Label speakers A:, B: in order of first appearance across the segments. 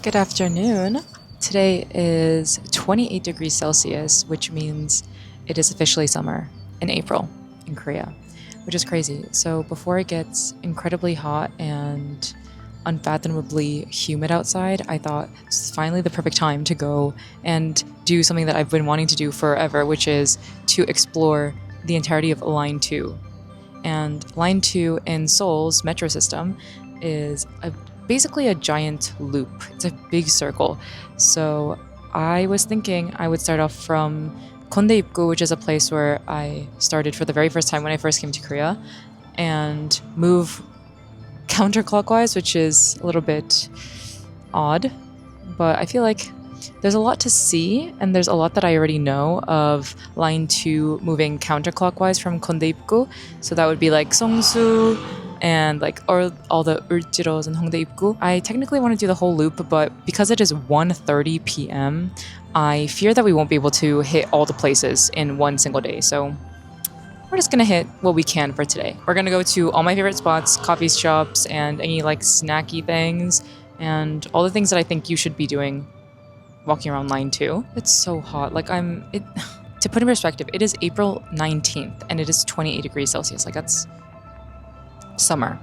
A: Good afternoon. Today is 28 degrees Celsius, which means it is officially summer in April in Korea, which is crazy. So before it gets incredibly hot and unfathomably humid outside, I thought this is finally the perfect time to go and do something that I've been wanting to do forever, which is to explore the entirety of Line 2. And Line 2 in Seoul's metro system is basically a giant loop. It's a big circle. So I was thinking I would start off from kondae, which is a place where I started for the very first time when I first came to Korea, and move counterclockwise, which is a little bit odd, but I feel like there's a lot to see, and there's a lot that I already know of Line 2 moving counterclockwise from kondae. So that would be like Songsu and like all the Uljiros and hongdae. I technically want to do the whole loop, but because it is 1:30 p.m., I fear that we won't be able to hit all the places in one single day. So we're just gonna hit what we can for today. We're gonna go to all my favorite spots, coffee shops, and any like snacky things, and all the things that I think you should be doing walking around Line 2. It's so hot. To put in perspective, it is April 19th and it is 28 degrees Celsius. Like, that's summer.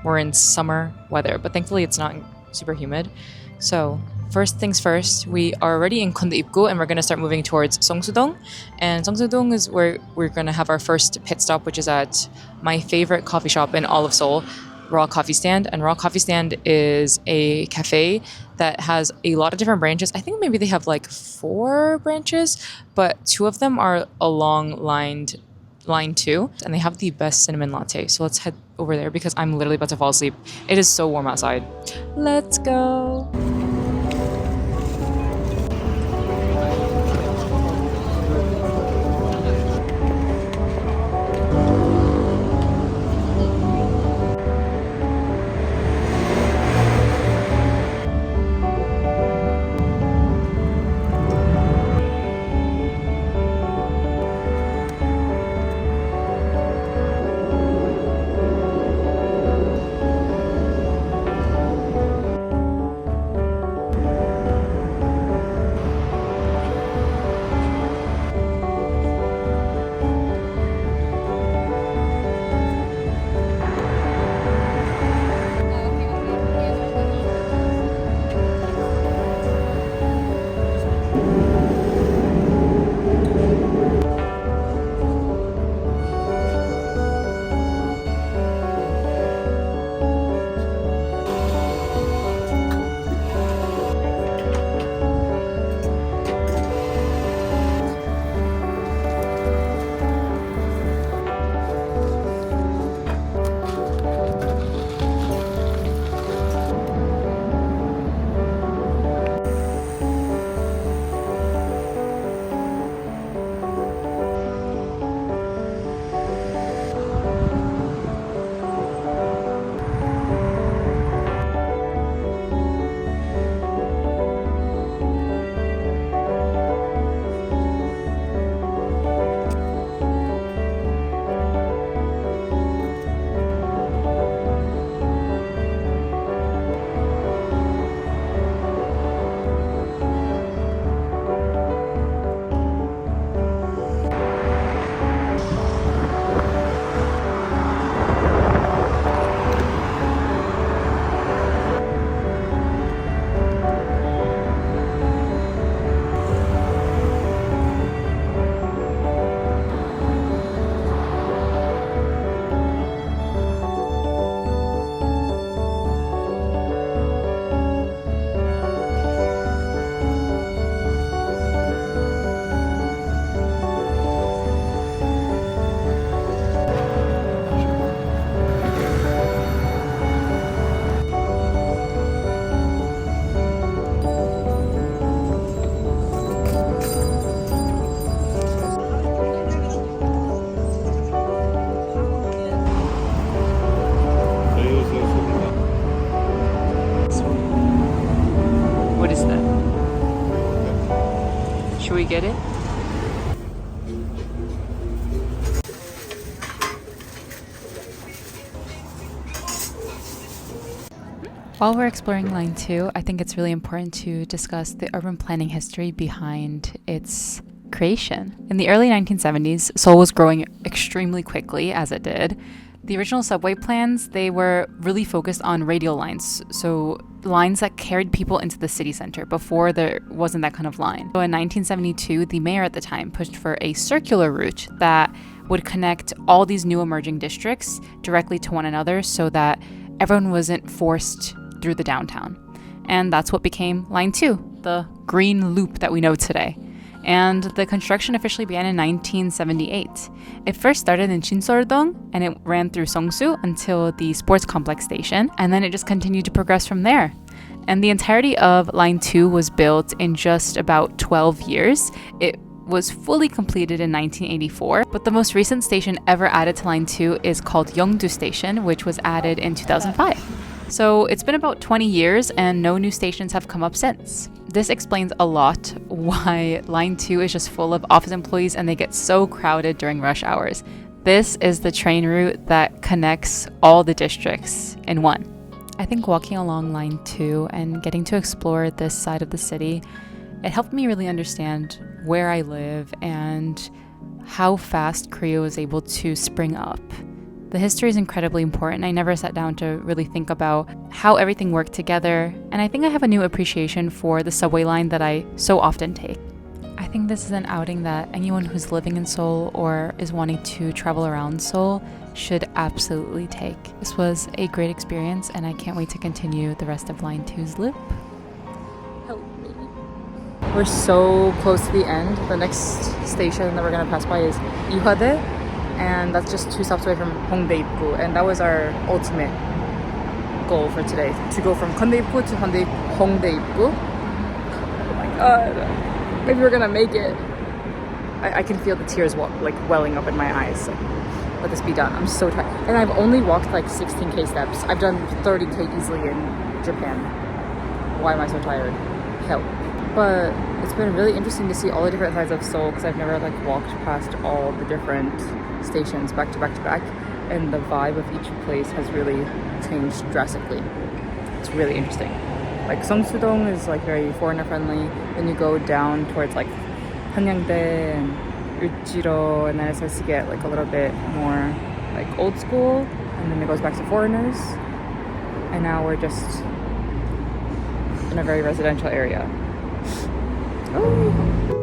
A: We're in summer weather, but thankfully it's not super humid. So first things first, we are already in kondae and we're going to start moving towards Seongsudong. And Seongsudong is where we're going to have our first pit stop, which is at my favorite coffee shop in all of Seoul, Raw Coffee Stand. And Raw Coffee Stand is a cafe that has a lot of different branches. I think maybe they have like 4 branches, but 2 of them are along line 2, and they have the best cinnamon latte. So let's head over there because I'm literally about to fall asleep. It is so warm outside. Let's go. What is that? Should we get it? While we're exploring Line 2, I think it's really important to discuss the urban planning history behind its creation. In the early 1970s, Seoul was growing extremely quickly, as it did. The original subway plans, they were really focused on radial lines, so lines that carried people into the city center before there wasn't that kind of line. So in 1972, the mayor at the time pushed for a circular route that would connect all these new emerging districts directly to one another so that everyone wasn't forced through the downtown. And that's what became Line 2, the green loop that we know today. And the construction officially began in 1978. It first started in Jinseol-dong and it ran through Seongsu until the sports complex station, and then it just continued to progress from there. And the entirety of Line 2 was built in just about 12 years. It was fully completed in 1984, but the most recent station ever added to Line 2 is called Yeongdo Station, which was added in 2005. So it's been about 20 years and no new stations have come up since. This explains a lot why Line 2 is just full of office employees and they get so crowded during rush hours. This is the train route that connects all the districts in one. I think walking along Line 2 and getting to explore this side of the city, it helped me really understand where I live and how fast Korea was able to spring up. The history is incredibly important. I never sat down to really think about how everything worked together, and I think I have a new appreciation for the subway line that I so often take. I think this is an outing that anyone who's living in Seoul or is wanting to travel around Seoul should absolutely take. This was a great experience, and I can't wait to continue the rest of Line 2's loop. Help me. We're so close to the end. The next station that we're going to pass by is Ihwade, and that's just 2 stops away from Hongdae, and that was our ultimate goal for today, to go from kondae to Hongdae. Oh my god, maybe we're gonna make it. I can feel the tears welling up in my eyes. So let this be done. I'm so tired, and I've only walked like 16k steps. I've done 30k easily in Japan. Why am I so tired? Help. But it's been really interesting to see all the different sides of Seoul, because I've never walked past all the different stations back to back to back, and the vibe of each place has really changed drastically. It's really interesting. Seongsu-dong is very foreigner friendly. Then you go down towards Hanyangdae and Uchiro, and then it starts to get a little bit more old school, and then it goes back to foreigners, and now we're just in a very residential area. Oh.